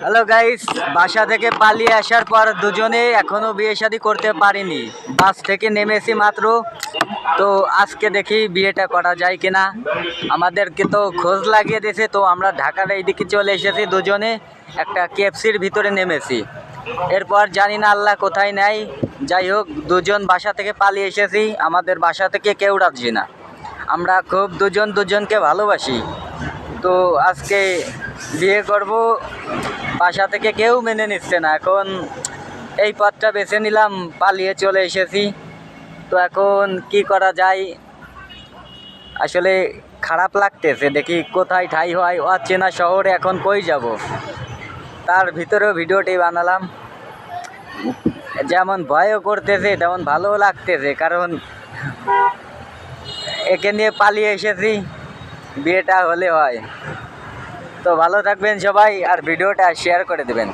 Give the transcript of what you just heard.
Hello guys, বাসা থেকে পালিয়ে আসার পর দুজনে এখনো বিয়ে শাদী করতে পারিনি। বাস থেকে নেমেছি মাত্র, তো আজকে দেখি বিয়েটা করা যায় কিনা। আমাদেরকে তো খোঁজ লাগিয়ে দিয়েছে, তো আমরা ঢাকার এইদিকে চলে এসেছি দুজনে। একটা কেএফসির ভিতরে নেমেছি। এরপর জানি না আল্লাহ কোথায় নেয়। যাই হোক, দুজন বাসা থেকে পালিয়ে এসেছি, আমাদের বাসা থেকে কেউ রাজি না। আমরা খুব দুজনকে ভালোবাসি, তো আজকে বিয়ে করব। বাসা থেকে কেউ মেনে নিচ্ছে না। এখন এই পথটা বেছে নিলাম, পালিয়ে চলে এসেছি। তো এখন কি করা যায়, আসলে খারাপ লাগতেছে। দেখি কোথায় ঠাঁই হয়, অচেনা শহরে এখন কই যাব। তার ভিতরেও ভিডিওটি বানালাম। যেমন ভয়ও করতেছে তেমন ভালোও লাগতেছে, কারণ একে নিয়ে পালিয়ে এসেছি, বিয়েটা হলে হয়। তো ভালো থাকবেন সবাই, আর ভিডিওটা শেয়ার করে দেবেন।